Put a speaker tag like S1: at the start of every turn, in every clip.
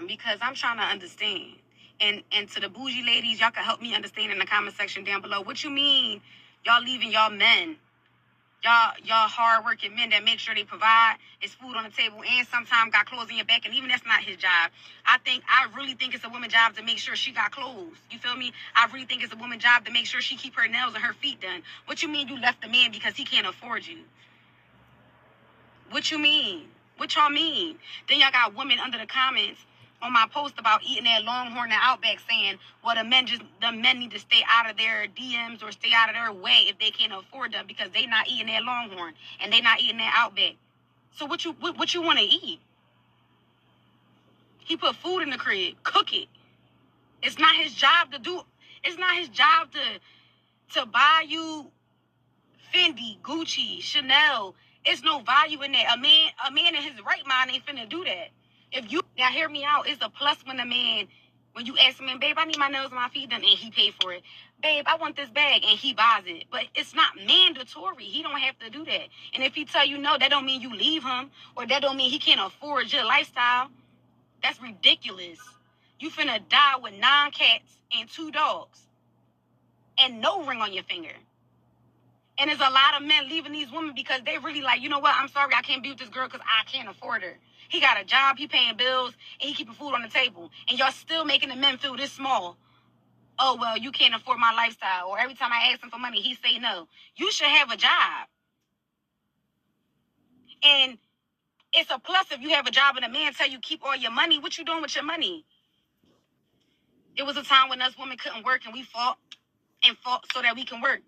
S1: because I'm trying to understand. And to the bougie ladies, y'all can help me understand in the comment section down below. What you mean y'all leaving y'all men? Y'all hard-working men that make sure they provide, is food on the table, and sometimes got clothes in your back, and even that's not his job. I really think it's a woman's job to make sure she got clothes. You feel me? I really think it's a woman's job to make sure she keep her nails and her feet done. What you mean you left the man because he can't afford you? What you mean? What y'all mean? Then y'all got women under the comments on my post about eating that Longhorn and Outback saying, well, the men need to stay out of their DMs or stay out of their way if they can't afford them because they not eating that Longhorn and they not eating that Outback. So what you want to eat? He put food in the crib. Cook it. It's not his job to do. It's not his job to buy you Fendi, Gucci, Chanel. It's no value in that. A man in his right mind ain't finna do that. Now hear me out, it's a plus when when you ask him, babe, I need my nails and my feet done, and he pay for it. Babe, I want this bag, and he buys it. But it's not mandatory. He don't have to do that. And if he tell you no, that don't mean you leave him, or that don't mean he can't afford your lifestyle. That's ridiculous. You finna die with 9 cats and 2 dogs, and no ring on your finger. And there's a lot of men leaving these women because they really like, you know what, I'm sorry I can't be with this girl because I can't afford her. He got a job, he paying bills, and he keeping food on the table. And y'all still making the men feel this small. Oh, well, you can't afford my lifestyle. Or every time I ask him for money, he say no. You should have a job. And it's a plus if you have a job and a man tell you keep all your money. What you doing with your money? It was a time when us women couldn't work and we fought so that we can work.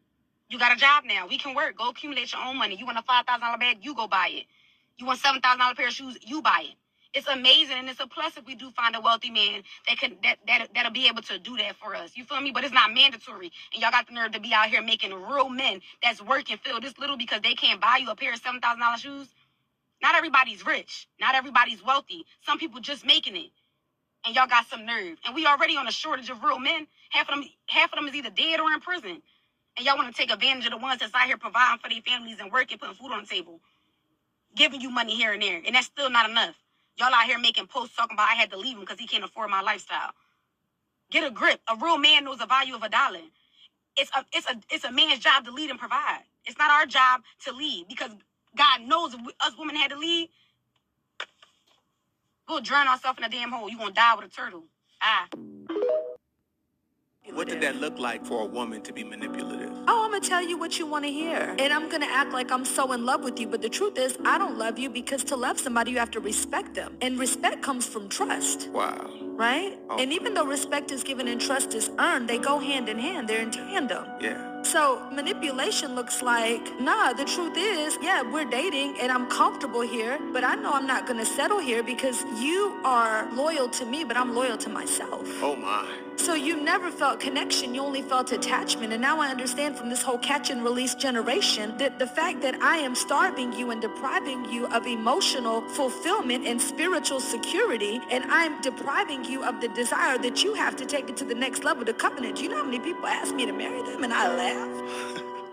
S1: You got a job now. We can work. Go accumulate your own money. You want a $5,000 bag, you go buy it. You want $7,000 pair of shoes, you buy it. It's amazing, and it's a plus if we do find a wealthy man that'll be able to do that for us. You feel me? But it's not mandatory. And y'all got the nerve to be out here making real men that's working feel this little because they can't buy you a pair of $7,000 shoes. Not everybody's rich. Not everybody's wealthy. Some people just making it. And y'all got some nerve. And we already on a shortage of real men. Half of them is either dead or in prison. And y'all want to take advantage of the ones that's out here providing for their families and working, putting food on the table, giving you money here and there. And that's still not enough. Y'all out here making posts talking about I had to leave him because he can't afford my lifestyle. Get a grip. A real man knows the value of $1. It's a man's job to lead and provide. It's not our job to lead because God knows if us women had to lead, we'll drown ourselves in a damn hole. You're going to die with a turtle.
S2: What did that look like for a woman to be manipulative?
S3: Oh, I'm going to tell you what you want to hear. And I'm going to act like I'm so in love with you. But the truth is, I don't love you because to love somebody, you have to respect them. And respect comes from trust.
S2: Wow.
S3: Right? Oh. And even though respect is given and trust is earned, they go hand in hand. They're in tandem.
S2: Yeah.
S3: So manipulation looks like, nah, the truth is, yeah, we're dating and I'm comfortable here, but I know I'm not going to settle here because you are loyal to me, but I'm loyal to myself.
S2: Oh my.
S3: So you never felt connection, you only felt attachment. And now I understand from this whole catch and release generation that the fact that I am starving you and depriving you of emotional fulfillment and spiritual security, and I'm depriving you of the desire that you have to take it to the next level, the covenant. Do you know how many people ask me to marry them? And I laugh.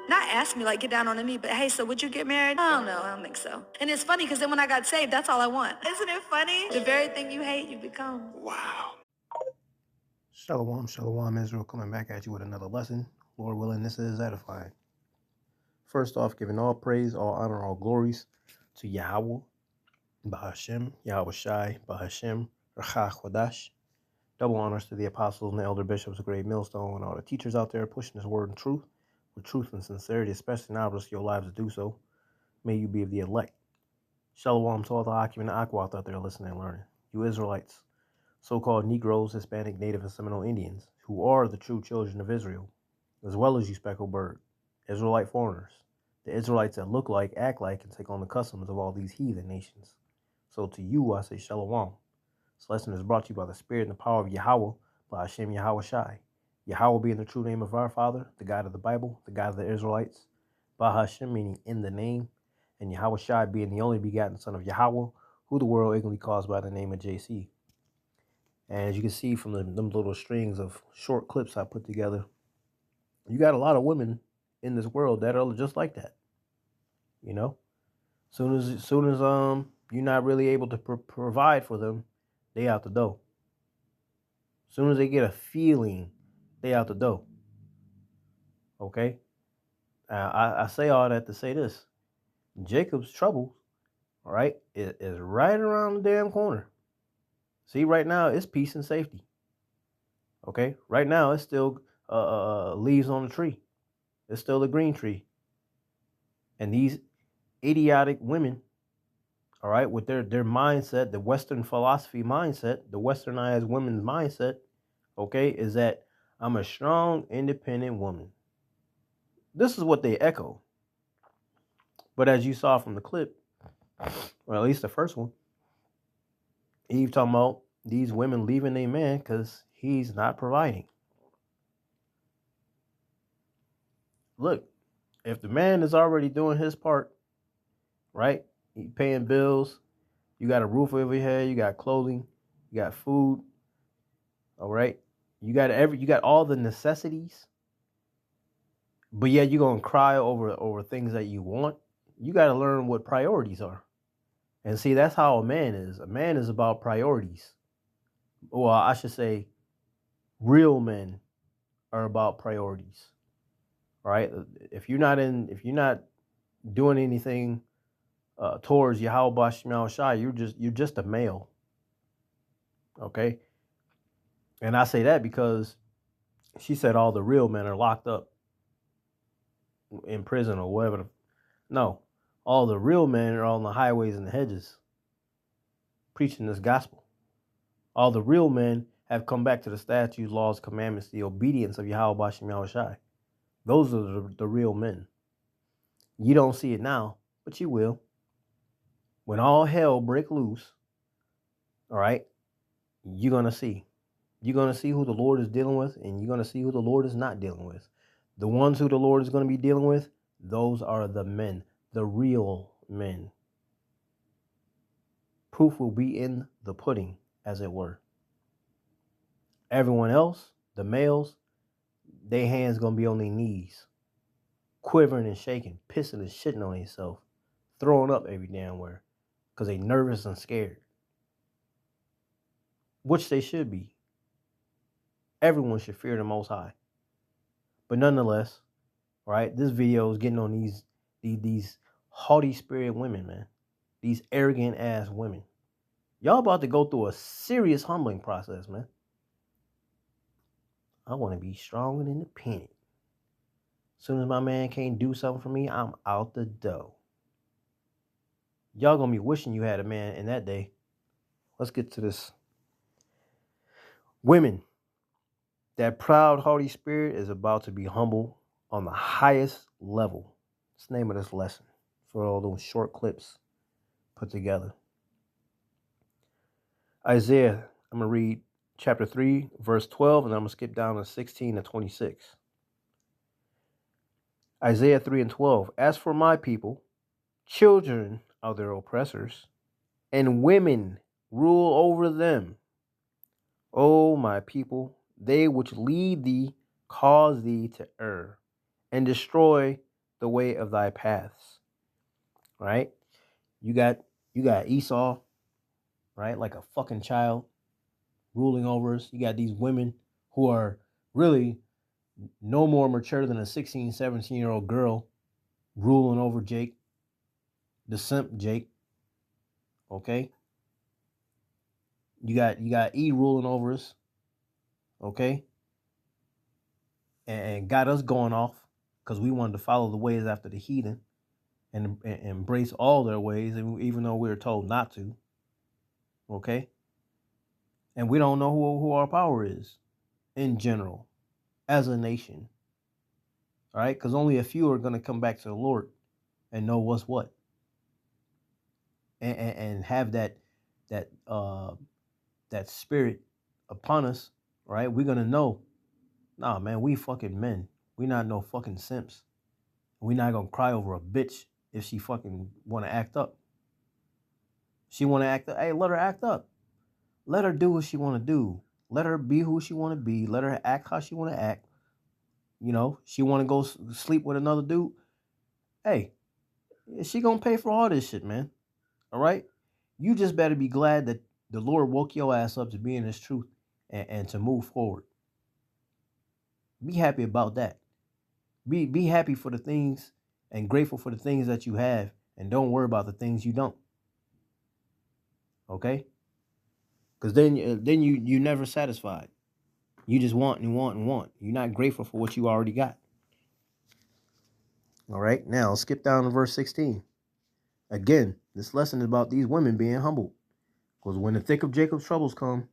S3: Not ask me like get down on a knee, but hey, so would you get married? I don't know, I don't think so. And it's funny because then when I got saved, that's all I want. Isn't it funny? The very thing you hate, you become.
S2: Wow.
S4: Shalom, shalom, Israel, coming back at you with another lesson. Lord willing, this is edifying. First off, giving all praise, all honor, all glories to Yahweh, Bahashem, Yahweh Shai, Bahashem, Rachah Chodash. Double honors to the apostles and the elder bishops of Great Millstone and all the teachers out there pushing this word in truth, with truth and sincerity, especially now risk your lives to do so. May you be of the elect. Shalom to all the Akim and Aquath out there listening and learning. You Israelites, so-called Negroes, Hispanic, Native, and Seminole Indians, who are the true children of Israel, as well as you speckled bird, Israelite foreigners, the Israelites that look like, act like, and take on the customs of all these heathen nations. So to you I say Shalom. This lesson is brought to you by the Spirit and the power of Yahweh, by Hashem Yahweh Shai. Yahweh being the true name of our Father, the God of the Bible, the God of the Israelites, by Hashem meaning in the name, and Yahweh Shai being the only begotten Son of Yahweh, who the world ignorantly calls by the name of JC. And as you can see from them little strings of short clips I put together, you got a lot of women in this world that are just like that. You know, soon as you're not really able to provide for them, they out the door. As soon as they get a feeling, they out the door. Okay? I say all that to say this. Jacob's trouble, all right, is right around the damn corner. See, right now, it's peace and safety. Okay? Right now, it's still leaves on the tree. It's still a green tree. And these idiotic women, all right, with their mindset, the Western philosophy mindset, the westernized women's mindset, okay, is that I'm a strong, independent woman. This is what they echo. But as you saw from the clip, or at least the first one, Eve talking about these women leaving their man because he's not providing. Look, if the man is already doing his part, right? He paying bills, you got a roof over your head, you got clothing, you got food, all right? You got all the necessities, but yet you're gonna cry over things that you want. You got to learn what priorities are. And see, that's how a man is. A man is about priorities. Well, I should say real men are about priorities. All right? If you're not doing anything towards Yahweh Shema Shai, you're just a male. Okay? And I say that because she said all the real men are locked up in prison or whatever. No. All the real men are on the highways and the hedges preaching this gospel. All the real men have come back to the statutes, laws, commandments, the obedience of Yahweh Shema Shai. Those are the real men. You don't see it now, but you will. When all hell break loose, all right, you're going to see. You're going to see who the Lord is dealing with, and you're going to see who the Lord is not dealing with. The ones who the Lord is going to be dealing with, those are the men, the real men. Proof will be in the pudding, as it were. Everyone else, the males, their hands going to be on their knees, quivering and shaking, pissing and shitting on themselves, throwing up every damn where, because they nervous and scared. Which they should be. Everyone should fear the Most High. But nonetheless, right, this video is getting on these haughty spirit women, man. These arrogant ass women. Y'all about to go through a serious humbling process, man. I want to be strong and independent. As soon as my man can't do something for me, I'm out the door. Y'all gonna be wishing you had a man in that day. Let's get to this. Women, that proud, haughty spirit is about to be humble on the highest level. That's the name of this lesson for all those short clips put together. Isaiah, I'm going to read chapter 3, verse 12, and I'm going to skip down to 16 to 26. Isaiah 3 and 12. As for my people, children are their oppressors, and women rule over them. O my people, they which lead thee cause thee to err, and destroy the way of thy paths. Right? You got Esau, right? Like a fucking child ruling over us. You got these women who are really no more mature than a 16, 17-year-old girl ruling over Jake, the simp Jake. Okay? You got E ruling over us. Okay? And got us going off because we wanted to follow the ways after the heathen and embrace all their ways, and even though we were told not to. Okay? And we don't know who our power is in general as a nation. All right? Because only a few are going to come back to the Lord and know what's what. And have that spirit upon us, right? We're going to know, nah, man, we fucking men. We not no fucking simps. We not going to cry over a bitch if she fucking want to act up. She want to act up. Hey, let her act up. Let her do what she want to do. Let her be who she want to be. Let her act how she want to act. You know, she want to go sleep with another dude. Hey, she going to pay for all this shit, man. All right? You just better be glad that the Lord woke your ass up to be in His truth and to move forward. Be happy about that. Be happy for the things and grateful for the things that you have, and don't worry about the things you don't. Okay? Because then you never satisfied. You just want and want and want. You're not grateful for what you already got. All right, now skip down to verse 16. Again, this lesson is about these women being humbled. Because when the thick of Jacob's troubles come,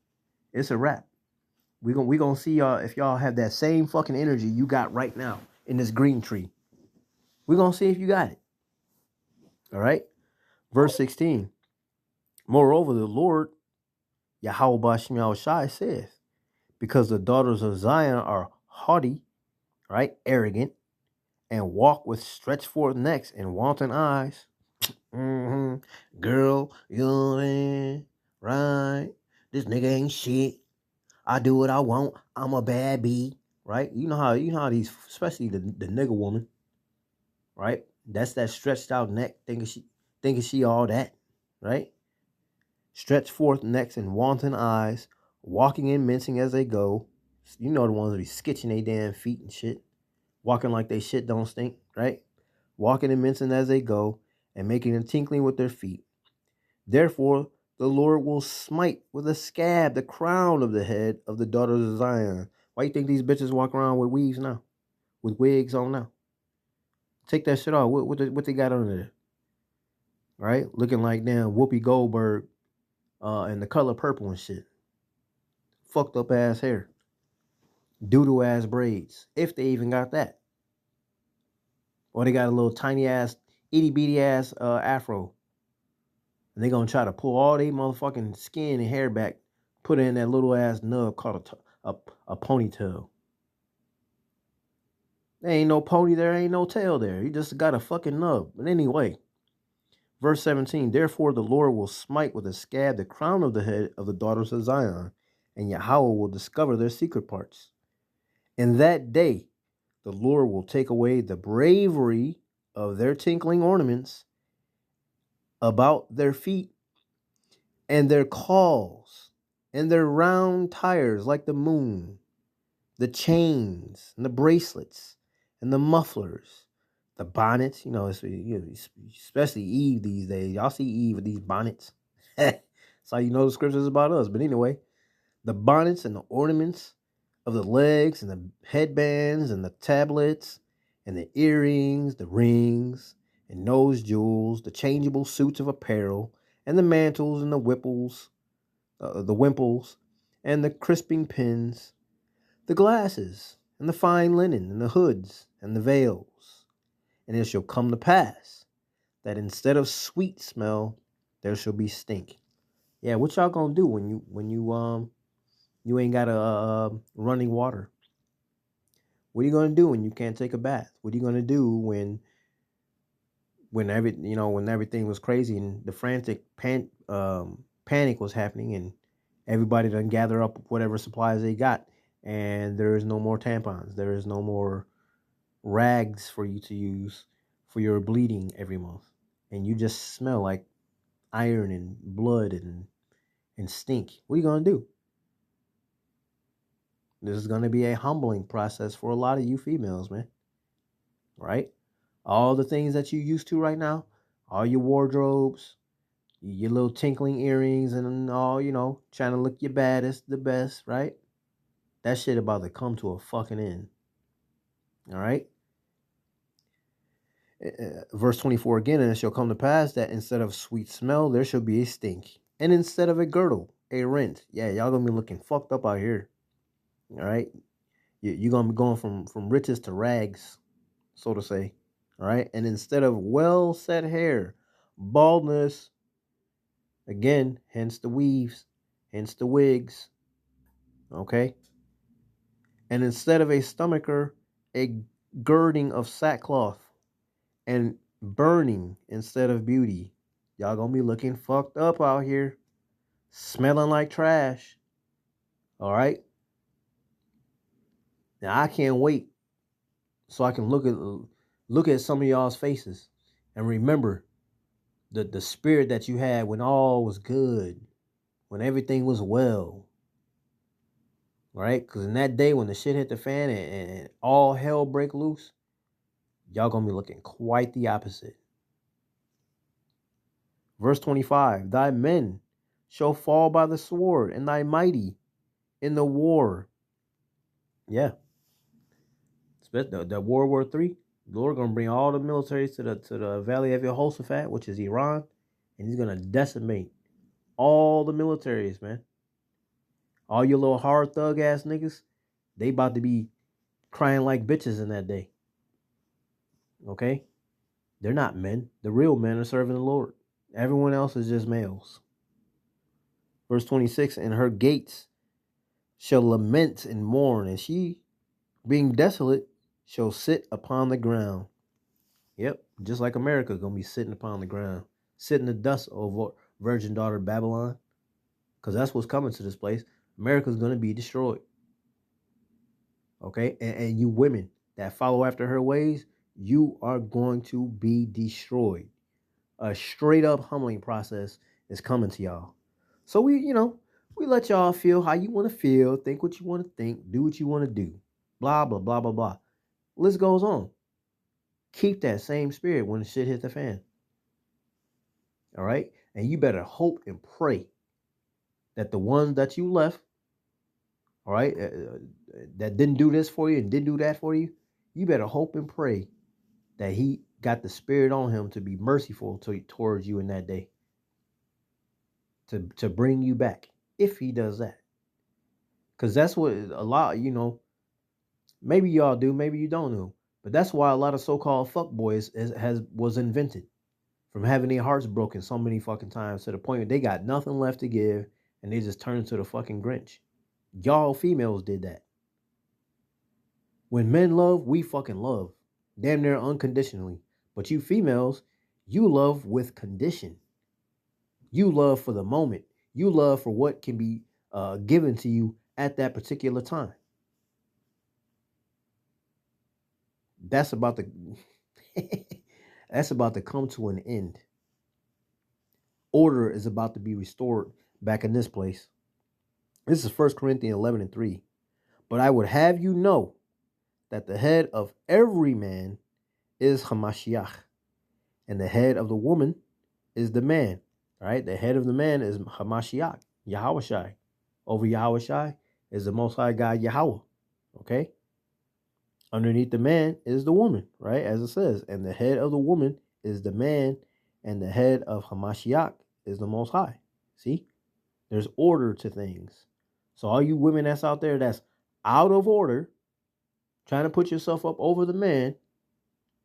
S4: it's a wrap. We gonna see y'all if y'all have that same fucking energy you got right now in this green tree. We're gonna see if you got it. All right, verse 16. Moreover, the Lord Yahweh Bashim Yahushai says, because the daughters of Zion are haughty, right, arrogant, and walk with stretched forth necks and wanton eyes. Girl, you know what I mean? Right? This nigga ain't shit. I do what I want. I'm a bad bee. Right? You know how these, especially the nigga woman, right? That's that stretched out neck, thinking she all that, right? Stretched forth necks and wanton eyes, walking and mincing as they go. You know the ones that be skitching their damn feet and shit. Walking like they shit don't stink, right? Walking and mincing as they go, and making a tinkling with their feet. Therefore, the Lord will smite with a scab the crown of the head of the daughters of Zion. Why you think these bitches walk around with weaves now? With wigs on now? Take that shit off. What they got under there? Right? Looking like damn Whoopi Goldberg and The Color Purple and shit. Fucked up ass hair. Doodle ass braids. If they even got that. Or they got a little tiny ass, itty bitty ass afro. And they gonna try to pull all they motherfucking skin and hair back, put it in that little ass nub called a ponytail. There ain't no pony there, ain't no tail there. You just got a fucking nub. But anyway, verse 17, therefore the Lord will smite with a scab the crown of the head of the daughters of Zion, and Yahweh will discover their secret parts. In that day, the Lord will take away the bravery of their tinkling ornaments about their feet, and their calls, and their round tires like the moon, the chains, and the bracelets, and the mufflers, the bonnets. Especially Eve these days. Y'all see Eve with these bonnets. That's how you know the scriptures about us. But anyway, the bonnets and the ornaments of the legs, and the headbands, and the tablets, and the earrings, the rings, and nose jewels, the changeable suits of apparel, and the mantles, and the wimples, and the crisping pins, the glasses, and the fine linen, and the hoods, and the veils. And it shall come to pass that instead of sweet smell, there shall be stink. Yeah, what y'all gonna do when you ain't got a running water? What are you gonna do when you can't take a bath? What are you gonna do when everything was crazy and the frantic panic was happening, and everybody done gather up whatever supplies they got, and there is no more tampons, there is no more rags for you to use for your bleeding every month, and you just smell like iron and blood and stink? What are you gonna do? This is gonna be a humbling process for a lot of you females, man. Right? All the things that you used to right now, all your wardrobes, your little tinkling earrings, and all, trying to look your baddest, the best, right? That shit about to come to a fucking end. All right? Verse 24 again, and it shall come to pass that instead of sweet smell, there shall be a stink. And instead of a girdle, a rent. Yeah, y'all gonna be looking fucked up out here. All right? You're gonna be going from riches to rags, so to say. All right? And instead of well set hair, baldness. Again, hence the weaves, hence the wigs. Okay? And instead of a stomacher, a girding of sackcloth, and burning instead of beauty. Y'all gonna be looking fucked up out here, smelling like trash. All right? Now I can't wait so I can look at some of y'all's faces and remember the spirit that you had when all was good, when everything was well. right? Because in that day when the shit hit the fan and all hell break loose, y'all gonna be looking quite the opposite. Verse 25, thy men shall fall by the sword, and thy mighty in the war. Yeah, the World War III. The Lord gonna bring all the militaries to the Valley of Jehoshaphat, which is Iran, and he's gonna decimate all the militaries, man. All your little hard thug ass niggas, they about to be crying like bitches in that day. Okay? They're not men. The real men are serving the Lord. Everyone else is just males. Verse 26, and her gates shall lament and mourn, and she, being desolate, shall sit upon the ground. Yep, just like America gonna be sitting upon the ground, sitting the dust over virgin daughter Babylon, because that's what's coming to this place. America's gonna be destroyed. Okay, and you women that follow after her ways, you are going to be destroyed. A straight up humbling process is coming to y'all. So we let y'all feel how you want to feel, think what you want to think, do what you want to do. Blah, blah, blah, blah, blah. List goes on. Keep that same spirit when the shit hit the fan. All right? And you better hope and pray that the ones that you left, all right, that didn't do this for you and didn't do that for you, you better hope and pray that he got the spirit on him to be merciful towards you in that day. To bring you back, if he does that. Because that's what a lot, maybe y'all do, maybe you don't know. But that's why a lot of so-called fuckboys was invented. From having their hearts broken so many fucking times to the point where they got nothing left to give and they just turn into the fucking Grinch. Y'all females did that. When men love, we fucking love. Damn near unconditionally. But you females, you love with condition. You love for the moment. You love for what can be given to you at that particular time. That's about to that's about to come to an end. Order is about to be restored back in this place. This is 1 Corinthians 11:3. But I would have you know that the head of every man is Hamashiach, and the head of the woman is the man. All right, the head of the man is Hamashiach, Yahushai. Over Yahushai is the Most High God Yahweh. Okay. Underneath the man is the woman, right? As it says, and the head of the woman is the man, and the head of Hamashiach is the Most High. See, there's order to things. So all you women that's out there that's out of order, trying to put yourself up over the man,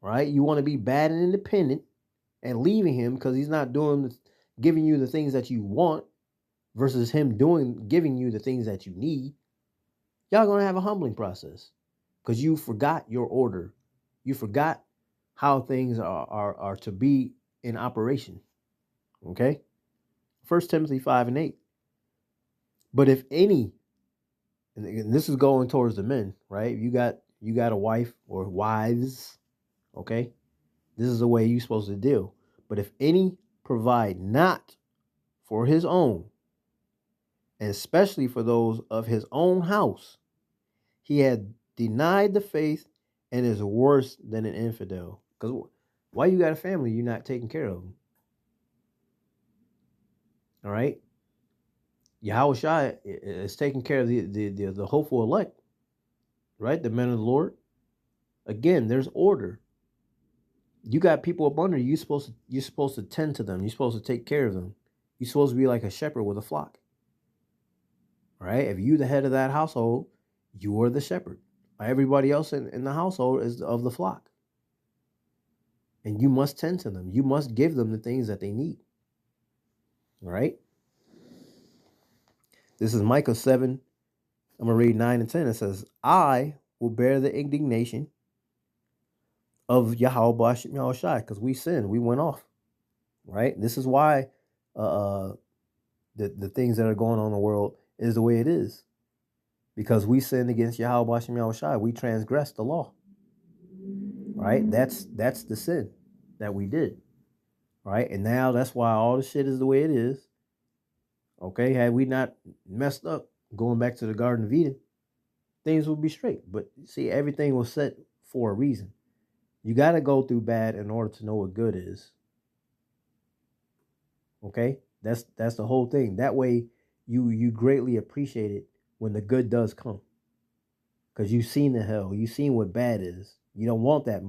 S4: right? You want to be bad and independent and leaving him because he's not giving you the things that you want versus him giving you the things that you need. Y'all gonna have a humbling process because you forgot your order. You forgot how things are to be in operation. Okay? 1 Timothy 5:8. But if any, and this is going towards the men, right? You got a wife or wives, okay? This is the way you're supposed to deal. But if any provide not for his own, and especially for those of his own house, he had denied the faith and is worse than an infidel. Because why you got a family, you're not taking care of them? All right? Yahushua is taking care of the hopeful elect, right? The men of the Lord. Again, there's order. You got people up under you. You're supposed to tend to them. You're supposed to take care of them. You're supposed to be like a shepherd with a flock. Right? If you're the head of that household, you are the shepherd. Everybody else in the household is of the flock. And you must tend to them. You must give them the things that they need. All right? This is Micah 7. I'm going to read 9 and 10. It says, I will bear the indignation of Yahweh Shai, because we sinned. We went off. Right? This is why the things that are going on in the world is the way it is. Because we sinned against Yahweh Shai. We transgressed the law. Right? That's the sin that we did. Right? And now that's why all the shit is the way it is. Okay? Had we not messed up, going back to the Garden of Eden, things will be straight. But see, everything was set for a reason. You got to go through bad in order to know what good is. Okay? That's the whole thing. That way you greatly appreciate it when the good does come. Because you've seen the hell. You've seen what bad is. You don't want that.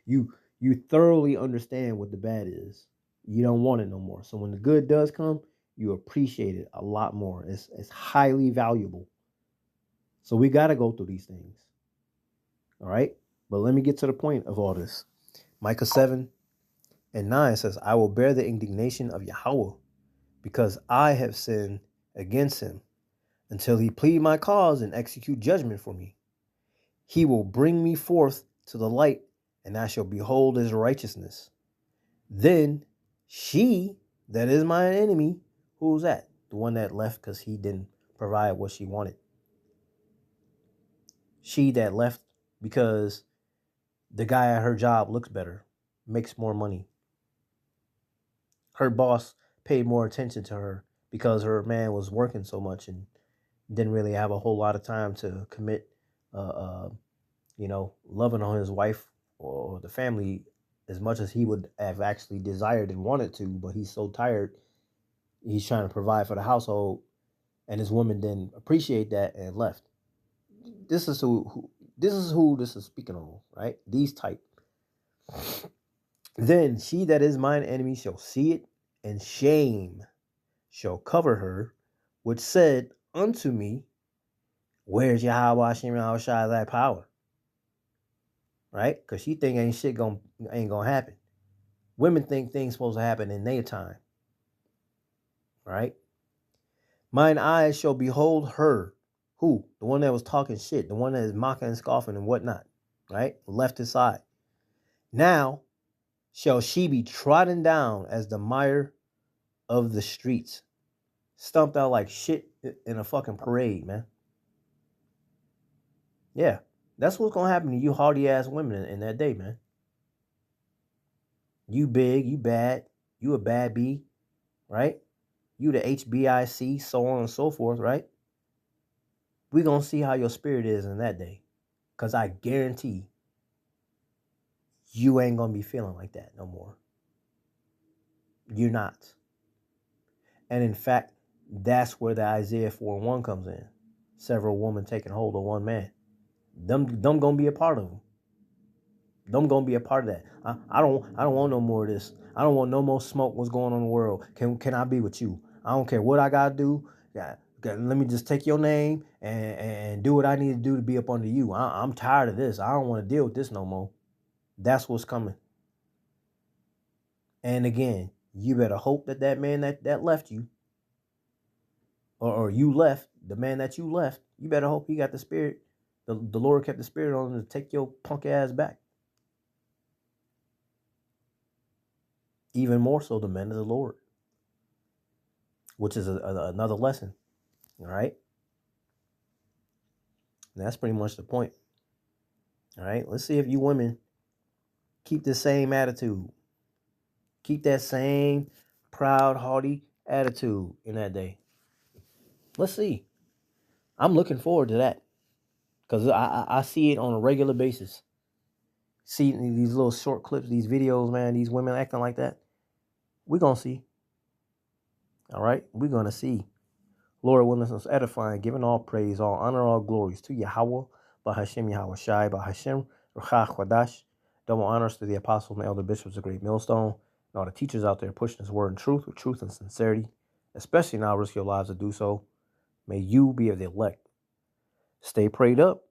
S4: You thoroughly understand what the bad is. You don't want it no more. So when the good does come, you appreciate it a lot more. It's highly valuable. So we got to go through these things. All right? But let me get to the point of all this. Micah 7:9 says, I will bear the indignation of Yahweh because I have sinned against him until he plead my cause and execute judgment for me. He will bring me forth to the light, and I shall behold his righteousness. Then she that is my enemy, who's that? The one that left because he didn't provide what she wanted. She that left because the guy at her job looks better, makes more money. Her boss paid more attention to her because her man was working so much and didn't really have a whole lot of time to commit, loving on his wife or the family as much as he would have actually desired and wanted to. But he's so tired, he's trying to provide for the household, and his woman didn't appreciate that and left. This is who this is speaking on, right? These type. Then she that is mine enemy shall see it, and shame shall cover her, which said unto me, where's Yahweh Hashem Yahushua thy power? Right? Because she think ain't gonna happen. Women think things supposed to happen in their time. Right? Mine eyes shall behold her. Who? The one that was talking shit. The one that is mocking and scoffing and whatnot. Right? Left his side. Now shall she be trodden down as the mire of the streets. Stumped out like shit in a fucking parade, man. Yeah. That's what's going to happen to you haughty ass women in that day, man. You big, you bad, you a bad bee, right? You the HBIC, so on and so forth, right? We're going to see how your spirit is in that day. Because I guarantee you ain't going to be feeling like that no more. You're not. And in fact, that's where the Isaiah 4:1 comes in. Several women taking hold of one man. Them gonna be a part of them. Them gonna be a part of that. I don't want no more of this. I don't want no more smoke. What's going on in the world? Can I be with you? I don't care what I gotta do. Let me just take your name and do what I need to do to be up under you. I'm tired of this. I don't want to deal with this no more. That's what's coming. And again, you better hope that man that left you, or you left, the man that you left, you better hope he got the spirit. The Lord kept the spirit on him to take your punk ass back. Even more so the men of the Lord. Which is another lesson. All right? And that's pretty much the point. All right? Let's see if you women keep the same attitude. Keep that same proud, haughty attitude in that day. Let's see. I'm looking forward to that. Because I see it on a regular basis. See these little short clips, these videos, man, these women acting like that. We're going to see. All right? We're going to see. Lord, willing us edifying, giving all praise, all honor, all glories to Yahweh, Bahashem Yahweh Shai, Bahashem Ruchach Kwadash. Double honors to the apostles and elder bishops of Great Millstone, and all the teachers out there pushing His word in truth with truth and sincerity, especially now risk your lives to do so. May you be of the elect. Stay prayed up,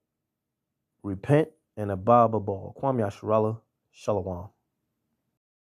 S4: repent, and abide above. Kwam Yasharallah, Shalom.